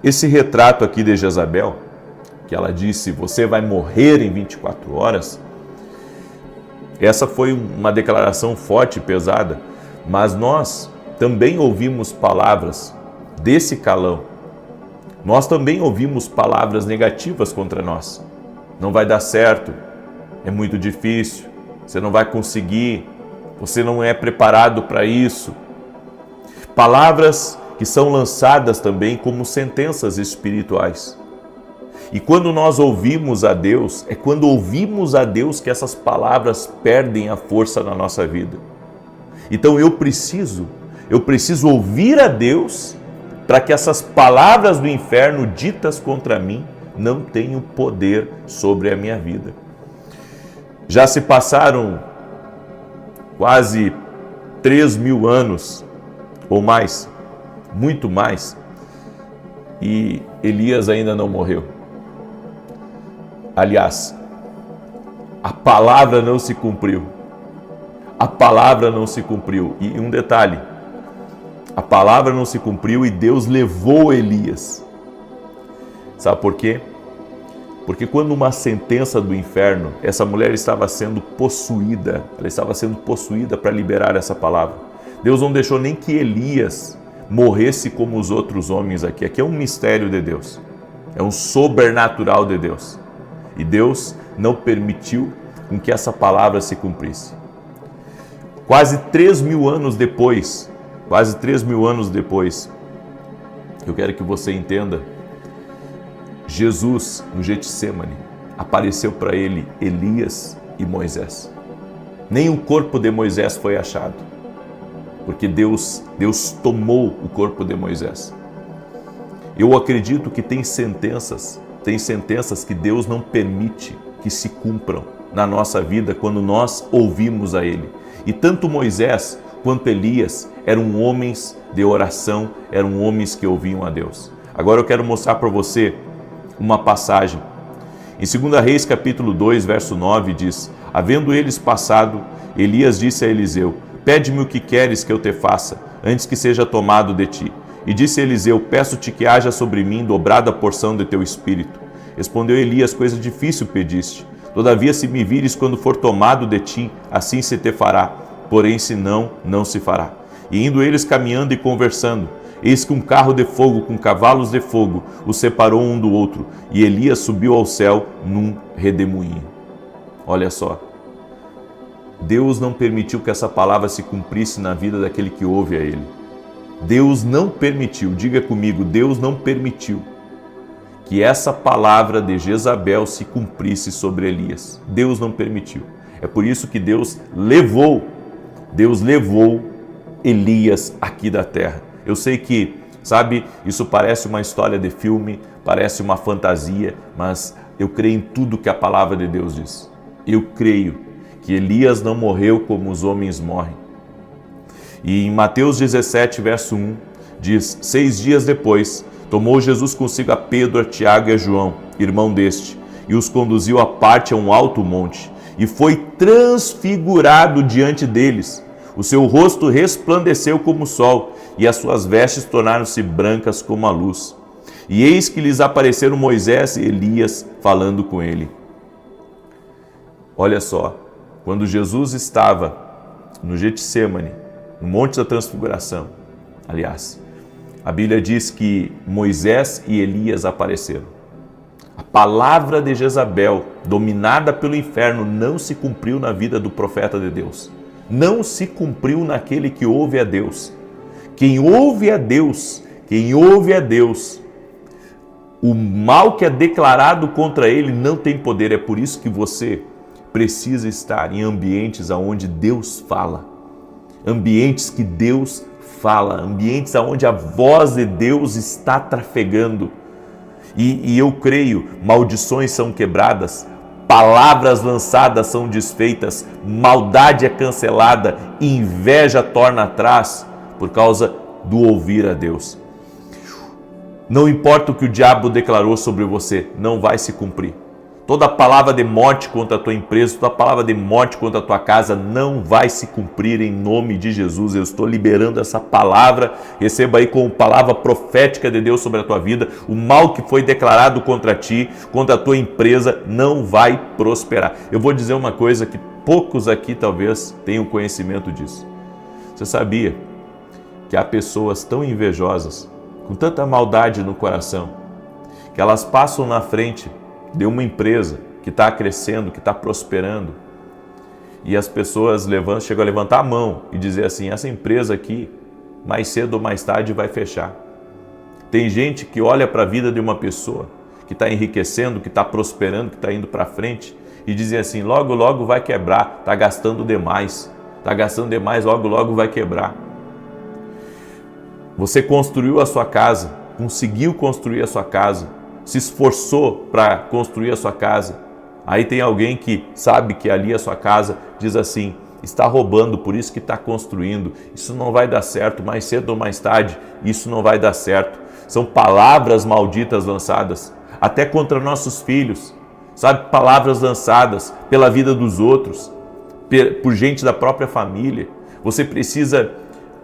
Esse retrato aqui de Jezabel, que ela disse, você vai morrer em 24 horas, essa foi uma declaração forte e pesada, mas nós também ouvimos palavras desse calão. Nós também ouvimos palavras negativas contra nós. Não vai dar certo, é muito difícil, você não vai conseguir, você não é preparado para isso. Palavras que são lançadas também como sentenças espirituais. E quando nós ouvimos a Deus, é quando ouvimos a Deus que essas palavras perdem a força na nossa vida. Então eu preciso ouvir a Deus para que essas palavras do inferno ditas contra mim não tenham poder sobre a minha vida. Já se passaram quase 3.000 anos, ou mais, muito mais, e Elias ainda não morreu. Aliás, a palavra não se cumpriu. A palavra não se cumpriu. E um detalhe, a palavra não se cumpriu e Deus levou Elias. Sabe por quê? Porque quando uma sentença do inferno, essa mulher estava sendo possuída, ela estava sendo possuída para liberar essa palavra. Deus não deixou nem que Elias morresse como os outros homens aqui. Aqui é um mistério de Deus, é um sobrenatural de Deus. E Deus não permitiu com que essa palavra se cumprisse. Quase 3.000 anos depois, eu quero que você entenda, Jesus, no Getsêmani, apareceu para ele Elias e Moisés. Nem o corpo de Moisés foi achado, porque Deus tomou o corpo de Moisés. Eu acredito que tem sentenças que Deus não permite que se cumpram na nossa vida quando nós ouvimos a Ele. E tanto Moisés quanto Elias eram homens de oração, eram homens que ouviam a Deus. Agora eu quero mostrar para você uma passagem. Em 2 Reis capítulo 2, verso 9 diz: havendo eles passado, Elias disse a Eliseu: pede-me o que queres que eu te faça, antes que seja tomado de ti. E disse Eliseu: peço-te que haja sobre mim dobrada porção de teu espírito. Respondeu Elias: coisa difícil pediste. Todavia, se me vires quando for tomado de ti, assim se te fará. Porém, se não, não se fará. E indo eles caminhando e conversando, eis que um carro de fogo com cavalos de fogo os separou um do outro, e Elias subiu ao céu num redemoinho. Olha só, Deus não permitiu que essa palavra se cumprisse na vida daquele que ouve a Ele. Deus não permitiu, diga comigo, Deus não permitiu que essa palavra de Jezabel se cumprisse sobre Elias. Deus não permitiu. É por isso que Deus levou Elias aqui da terra. Eu sei que, sabe, isso parece uma história de filme, parece uma fantasia, mas eu creio em tudo que a palavra de Deus diz. Eu creio que Elias não morreu como os homens morrem. E em Mateus 17, verso 1, diz: 6 dias depois, tomou Jesus consigo a Pedro, a Tiago e a João, irmão deste, e os conduziu à parte a um alto monte, e foi transfigurado diante deles. O seu rosto resplandeceu como o sol, e as suas vestes tornaram-se brancas como a luz. E eis que lhes apareceram Moisés e Elias falando com ele. Olha só, quando Jesus estava no Getsêmani, no Monte da Transfiguração, aliás, a Bíblia diz que Moisés e Elias apareceram. A palavra de Jezabel, dominada pelo inferno, não se cumpriu na vida do profeta de Deus. Não se cumpriu naquele que ouve a Deus. Quem ouve a Deus, o mal que é declarado contra ele não tem poder. É por isso que você precisa estar em ambientes onde Deus fala. Ambientes que Deus fala, ambientes onde a voz de Deus está trafegando. E eu creio, maldições são quebradas, palavras lançadas são desfeitas, maldade é cancelada, inveja torna atrás por causa do ouvir a Deus. Não importa o que o diabo declarou sobre você, não vai se cumprir. Toda palavra de morte contra a tua empresa, toda palavra de morte contra a tua casa não vai se cumprir em nome de Jesus. Eu estou liberando essa palavra, receba aí como palavra profética de Deus sobre a tua vida. O mal que foi declarado contra ti, contra a tua empresa, não vai prosperar. Eu vou dizer uma coisa que poucos aqui talvez tenham conhecimento disso. Você sabia que há pessoas tão invejosas, com tanta maldade no coração, que elas passam na frente de uma empresa que está crescendo, que está prosperando, e as pessoas chegam a levantar a mão e dizer assim: essa empresa aqui, mais cedo ou mais tarde, vai fechar. Tem gente que olha para a vida de uma pessoa que está enriquecendo, que está prosperando, que está indo para frente, e dizem assim: logo, logo vai quebrar, está gastando demais, logo, logo vai quebrar. Você construiu a sua casa, conseguiu construir a sua casa, se esforçou para construir a sua casa. Aí tem alguém que sabe que ali a sua casa, diz assim: está roubando, por isso que está construindo, isso não vai dar certo, mais cedo ou mais tarde, isso não vai dar certo. São palavras malditas lançadas, até contra nossos filhos, sabe, palavras lançadas pela vida dos outros, por gente da própria família. Você precisa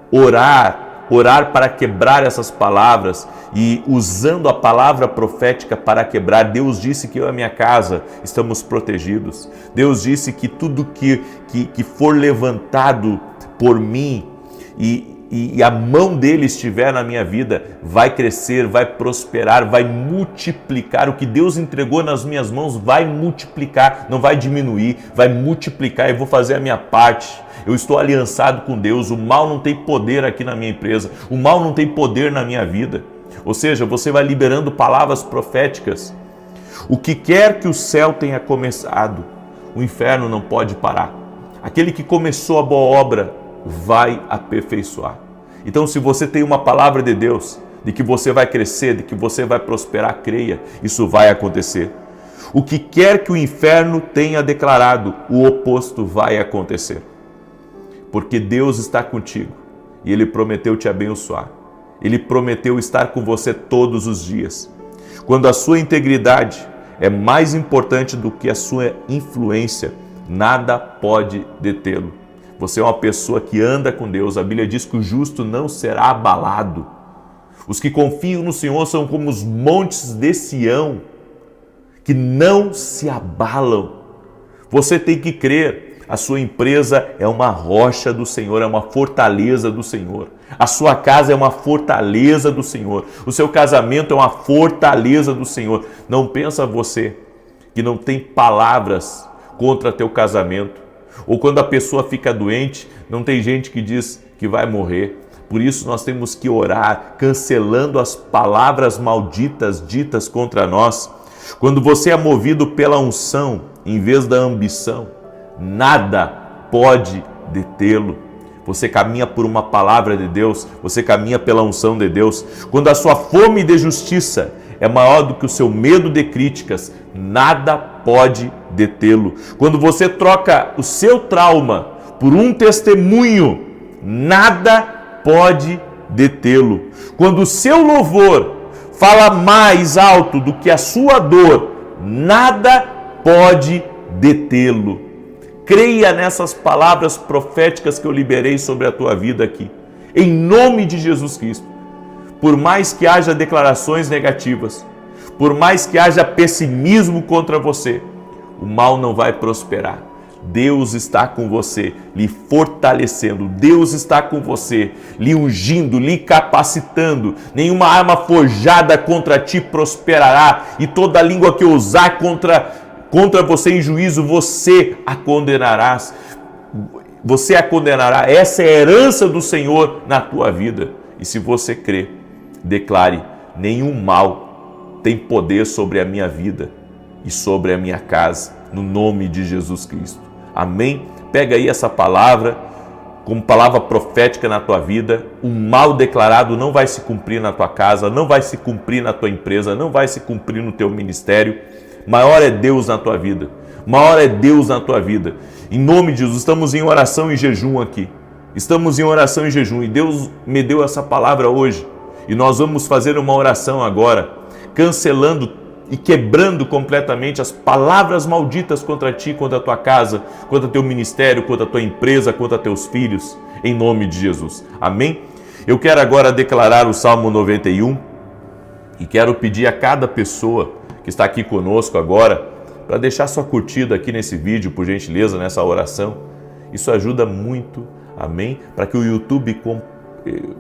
orar para quebrar essas palavras, e usando a palavra profética para quebrar. Deus disse que eu e a minha casa estamos protegidos. Deus disse que tudo que for levantado por mim e a mão dele estiver na minha vida, vai crescer, vai prosperar, vai multiplicar. O que Deus entregou nas minhas mãos vai multiplicar, não vai diminuir, vai multiplicar. Eu vou fazer a minha parte. Eu estou aliançado com Deus. O mal não tem poder aqui na minha empresa, o mal não tem poder na minha vida. Ou seja, você vai liberando palavras proféticas. O que quer que o céu tenha começado, o inferno não pode parar. Aquele que começou a boa obra vai aperfeiçoar. Então, se você tem uma palavra de Deus, de que você vai crescer, de que você vai prosperar, creia, isso vai acontecer. O que quer que o inferno tenha declarado, o oposto vai acontecer. Porque Deus está contigo e Ele prometeu te abençoar. Ele prometeu estar com você todos os dias. Quando a sua integridade é mais importante do que a sua influência, nada pode detê-lo. Você é uma pessoa que anda com Deus. A Bíblia diz que o justo não será abalado. Os que confiam no Senhor são como os montes de Sião, que não se abalam. Você tem que crer. A sua empresa é uma rocha do Senhor, é uma fortaleza do Senhor. A sua casa é uma fortaleza do Senhor. O seu casamento é uma fortaleza do Senhor. Não pensa você que não tem palavras contra teu casamento. Ou quando a pessoa fica doente, não tem gente que diz que vai morrer. Por isso nós temos que orar, cancelando as palavras malditas ditas contra nós. Quando você é movido pela unção, em vez da ambição, nada pode detê-lo. Você caminha por uma palavra de Deus, você caminha pela unção de Deus. Quando a sua fome de justiça é maior do que o seu medo de críticas, nada pode detê-lo. Quando você troca o seu trauma por um testemunho, nada pode detê-lo. Quando o seu louvor fala mais alto do que a sua dor, nada pode detê-lo. Creia nessas palavras proféticas que eu liberei sobre a tua vida aqui, em nome de Jesus Cristo. Por mais que haja declarações negativas, por mais que haja pessimismo contra você, o mal não vai prosperar. Deus está com você, lhe fortalecendo. Deus está com você, lhe ungindo, lhe capacitando. Nenhuma arma forjada contra ti prosperará, e toda língua que ousar contra você em juízo, você a condenarás. Você a condenará. Essa é a herança do Senhor na tua vida. E se você crê, declare: nenhum mal tem poder sobre a minha vida e sobre a minha casa, no nome de Jesus Cristo. Amém? Pega aí essa palavra como palavra profética na tua vida. O mal declarado não vai se cumprir na tua casa, não vai se cumprir na tua empresa, não vai se cumprir no teu ministério. Maior é Deus na tua vida. Maior é Deus na tua vida. Em nome de Jesus, estamos em oração e jejum aqui. Estamos em oração e jejum e Deus me deu essa palavra hoje. E nós vamos fazer uma oração agora, cancelando e quebrando completamente as palavras malditas contra ti, contra a tua casa, contra teu ministério, contra a tua empresa, contra teus filhos, em nome de Jesus. Amém? Eu quero agora declarar o Salmo 91 e quero pedir a cada pessoa que está aqui conosco agora para deixar sua curtida aqui nesse vídeo, por gentileza, nessa oração. Isso ajuda muito, amém? Para que o YouTube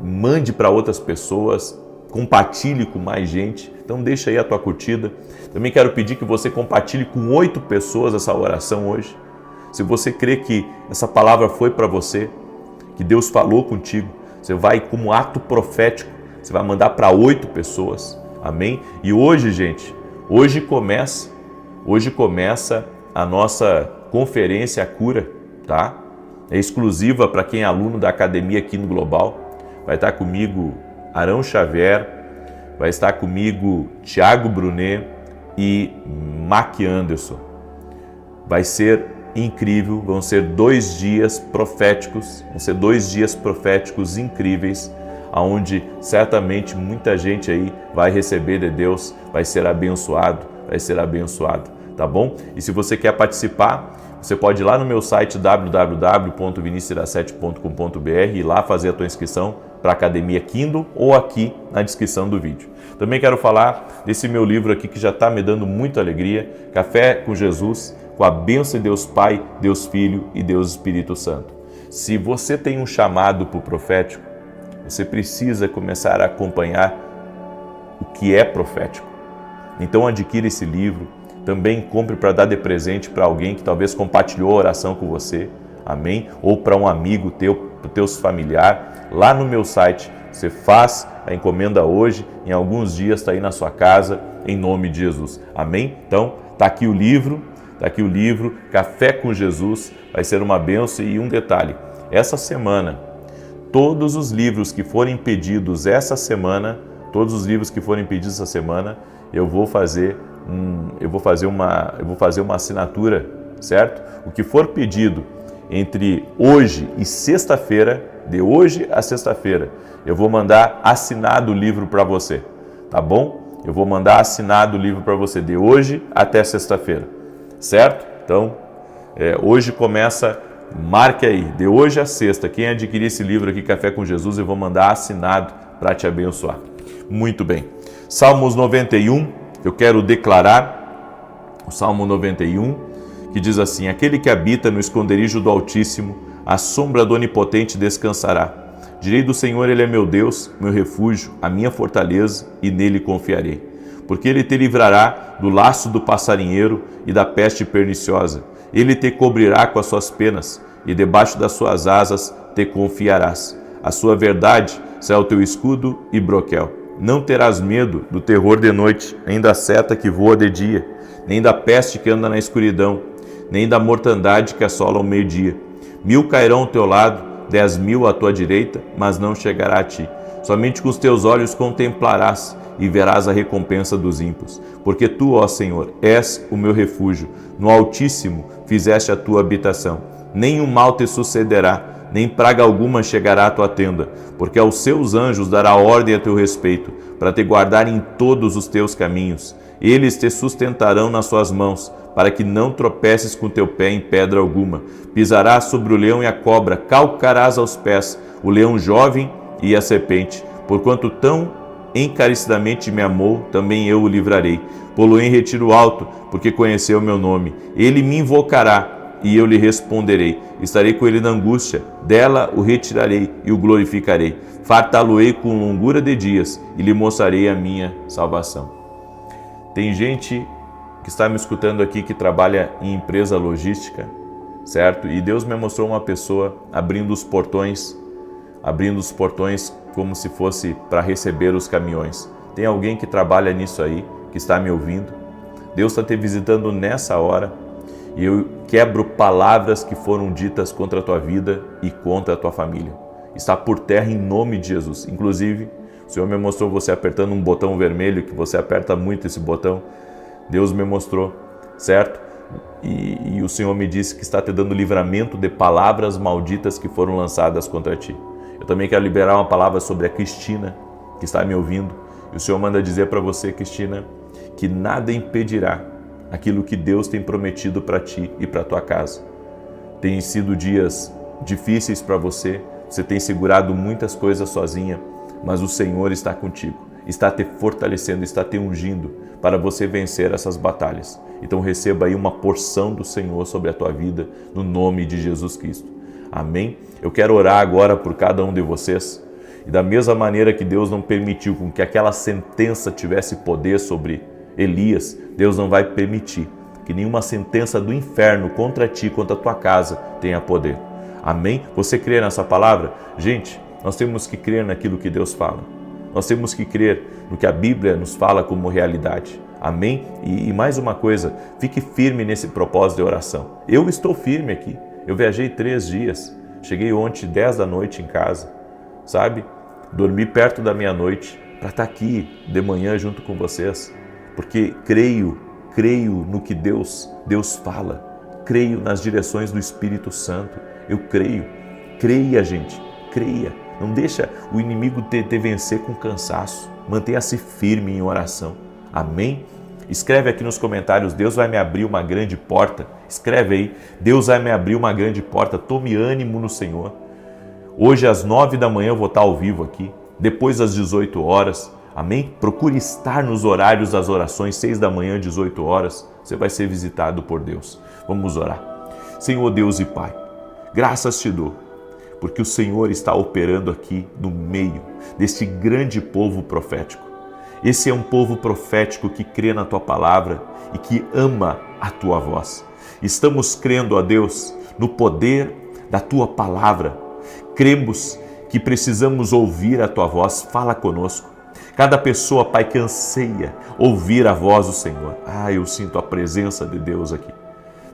mande para outras pessoas, compartilhe com mais gente. Então deixa aí a tua curtida. Também quero pedir que você compartilhe com 8 pessoas essa oração hoje. Se você crê que essa palavra foi para você, que Deus falou contigo, você vai, como ato profético, você vai mandar para 8 pessoas. Amém? E hoje, gente, hoje começa a nossa conferência A Cura, tá? É exclusiva para quem é aluno da academia aqui no Global. Vai estar comigo Arão Xavier, vai estar comigo Tiago Brunet e Mac Anderson. Vai ser incrível, vão ser 2 dias proféticos, incríveis, onde certamente muita gente aí vai receber de Deus, vai ser abençoado, tá bom? E se você quer participar, você pode ir lá no meu site www.vinicius7.com.br e lá fazer a tua inscrição para a Academia Kindle ou aqui na descrição do vídeo. Também quero falar desse meu livro aqui que já está me dando muita alegria, Café com Jesus, com a bênção de Deus Pai, Deus Filho e Deus Espírito Santo. Se você tem um chamado para o profético, você precisa começar a acompanhar o que é profético. Então adquira esse livro, também compre para dar de presente para alguém que talvez compartilhou a oração com você, amém? Ou para um amigo teu, para os teus familiares. Lá no meu site Você faz a encomenda hoje, em alguns dias está aí na sua casa, em nome de Jesus. Amém? Então, está aqui o livro, Café com Jesus, vai ser uma bênção. E um detalhe, essa semana, todos os livros que forem pedidos essa semana, eu vou fazer uma assinatura, certo? O que for pedido entre hoje e sexta-feira, de hoje a sexta-feira, eu vou mandar assinado o livro para você, tá bom? Eu vou mandar assinado o livro para você de hoje até sexta-feira, certo? Então, hoje começa, marque aí, de hoje a sexta, quem adquirir esse livro aqui, Café com Jesus, eu vou mandar assinado para te abençoar. Muito bem. Salmos 91, eu quero declarar o Salmo 91, que diz assim: aquele que habita no esconderijo do Altíssimo, à sombra do Onipotente descansará. Direi do Senhor, Ele é meu Deus, meu refúgio, a minha fortaleza, e nele confiarei. Porque Ele te livrará do laço do passarinheiro e da peste perniciosa. Ele te cobrirá com as suas penas, e debaixo das suas asas te confiarás. A sua verdade será o teu escudo e broquel. Não terás medo do terror de noite, nem da seta que voa de dia, nem da peste que anda na escuridão, nem da mortandade que assola ao meio-dia. 1000 cairão ao teu lado, 10.000 à tua direita, mas não chegará a ti. Somente com os teus olhos contemplarás e verás a recompensa dos ímpios. Porque tu, ó Senhor, és o meu refúgio. No Altíssimo fizeste a tua habitação. Nenhum mal te sucederá, nem praga alguma chegará à tua tenda, porque aos seus anjos dará ordem a teu respeito, para te guardar em todos os teus caminhos. Eles te sustentarão nas suas mãos, para que não tropeces com teu pé em pedra alguma. Pisarás sobre o leão e a cobra, calcarás aos pés o leão jovem e a serpente. Porquanto tão encarecidamente me amou, também eu o livrarei. Pô-lo em retiro alto, porque conheceu o meu nome. Ele me invocará, e eu lhe responderei. Estarei com ele na angústia, dela o retirarei e o glorificarei. Fartá-lo-ei com longura de dias, e lhe mostrarei a minha salvação. Tem gente que está me escutando aqui que trabalha em empresa logística, certo? E Deus me mostrou uma pessoa abrindo os portões como se fosse para receber os caminhões. Tem alguém que trabalha nisso aí, que está me ouvindo? Deus está te visitando nessa hora, e eu quebro palavras que foram ditas contra a tua vida e contra a tua família. Está por terra em nome de Jesus. Inclusive, o Senhor me mostrou você apertando um botão vermelho, que você aperta muito esse botão. Deus me mostrou, certo? E o Senhor me disse que está te dando livramento de palavras malditas que foram lançadas contra ti. Eu também quero liberar uma palavra sobre a Cristina, que está me ouvindo. E o Senhor manda dizer para você, Cristina, que nada impedirá aquilo que Deus tem prometido para ti e para tua casa. Tem sido dias difíceis para você, você tem segurado muitas coisas sozinha, mas o Senhor está contigo, está te fortalecendo, está te ungindo para você vencer essas batalhas. Então receba aí uma porção do Senhor sobre a tua vida, no nome de Jesus Cristo. Amém? Eu quero orar agora por cada um de vocês, e da mesma maneira que Deus não permitiu com que aquela sentença tivesse poder sobre Elias, Deus não vai permitir que nenhuma sentença do inferno contra ti, contra a tua casa, tenha poder. Amém? Você crê nessa palavra? Gente, nós temos que crer naquilo que Deus fala. Nós temos que crer no que a Bíblia nos fala como realidade. Amém? E mais uma coisa, fique firme nesse propósito de oração. Eu estou firme aqui. Eu viajei 3 dias. Cheguei ontem 10 da noite em casa, sabe? Dormi perto da meia-noite para estar aqui de manhã junto com vocês. Porque creio no que Deus fala. Creio nas direções do Espírito Santo. Eu creio. Creia, gente. Creia. Não deixa o inimigo te vencer com cansaço. Mantenha-se firme em oração. Amém? Escreve aqui nos comentários, Deus vai me abrir uma grande porta. Escreve aí, Deus vai me abrir uma grande porta. Tome ânimo no Senhor. Hoje às 9 da manhã eu vou estar ao vivo aqui. Depois às 18 horas. Amém? Procure estar nos horários das orações, 6 da manhã, 18 horas. Você vai ser visitado por Deus. Vamos orar. Senhor Deus e Pai, graças te dou, porque o Senhor está operando aqui no meio deste grande povo profético. Esse é um povo profético que crê na Tua palavra e que ama a Tua voz. Estamos crendo, ó Deus, no poder da Tua palavra. Cremos que precisamos ouvir a Tua voz, fala conosco. Cada pessoa, Pai, que anseia ouvir a voz do Senhor. Eu sinto a presença de Deus aqui.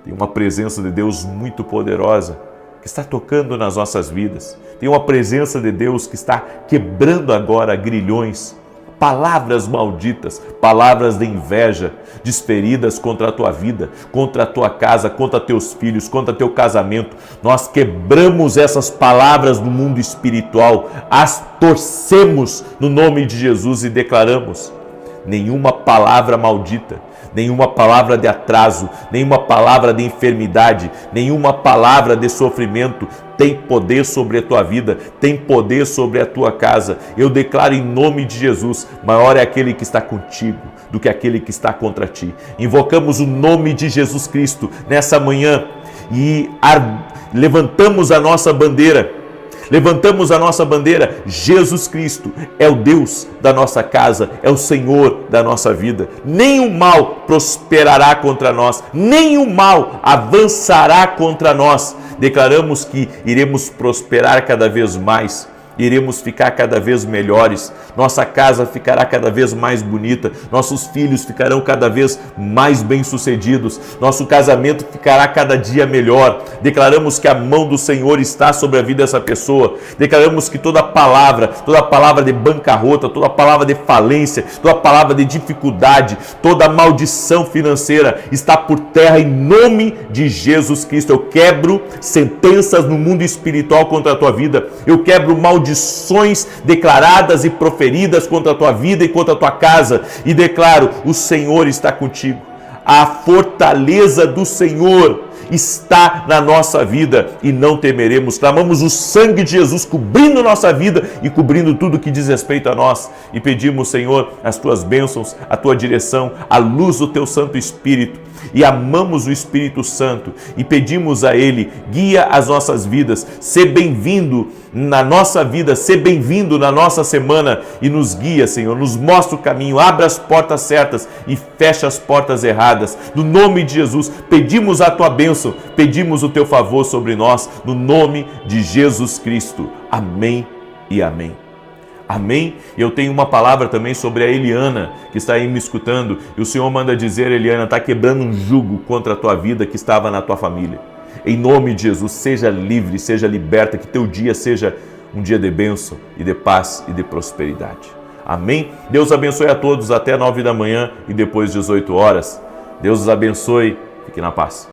Tem uma presença de Deus muito poderosa que está tocando nas nossas vidas. Tem uma presença de Deus que está quebrando agora grilhões, palavras malditas, palavras de inveja, desferidas contra a tua vida, contra a tua casa, contra teus filhos, contra teu casamento. Nós quebramos essas palavras no mundo espiritual, as torcemos no nome de Jesus e declaramos: nenhuma palavra maldita, nenhuma palavra de atraso, nenhuma palavra de enfermidade, nenhuma palavra de sofrimento tem poder sobre a tua vida, tem poder sobre a tua casa. Eu declaro em nome de Jesus: maior é aquele que está contigo do que aquele que está contra ti. Invocamos o nome de Jesus Cristo nessa manhã e levantamos a nossa bandeira. Levantamos a nossa bandeira. Jesus Cristo é o Deus da nossa casa, é o Senhor da nossa vida. Nenhum mal prosperará contra nós, nenhum mal avançará contra nós. Declaramos que iremos prosperar cada vez mais, iremos ficar cada vez melhores, nossa casa ficará cada vez mais bonita, nossos filhos ficarão cada vez mais bem-sucedidos, nosso casamento ficará cada dia melhor. Declaramos que a mão do Senhor está sobre a vida dessa pessoa. Declaramos que toda palavra de bancarrota, toda palavra de falência, toda palavra de dificuldade, toda maldição financeira está por terra em nome de Jesus Cristo. Eu quebro sentenças no mundo espiritual contra a tua vida. Eu quebro maldições declaradas e proferidas contra a tua vida e contra a tua casa. E declaro: o Senhor está contigo. A fortaleza do Senhor está na nossa vida e não temeremos. Clamamos o sangue de Jesus cobrindo nossa vida e cobrindo tudo que diz respeito a nós. E pedimos, Senhor, as tuas bênçãos, a tua direção, a luz do teu Santo Espírito. E amamos o Espírito Santo e pedimos a Ele: guia as nossas vidas, ser bem-vindo na nossa vida, ser bem-vindo na nossa semana e nos guia, Senhor, nos mostra o caminho, abre as portas certas e fecha as portas erradas. No nome de Jesus, pedimos a tua bênção, pedimos o teu favor sobre nós, no nome de Jesus Cristo. Amém e amém. Amém? Eu tenho uma palavra também sobre a Eliana, que está aí me escutando, e o Senhor manda dizer: Eliana, está quebrando um jugo contra a tua vida que estava na tua família. Em nome de Jesus, seja livre, seja liberta, que teu dia seja um dia de bênção e de paz e de prosperidade. Amém? Deus abençoe a todos até 9 da manhã e depois 18 horas. Deus os abençoe. Fique na paz.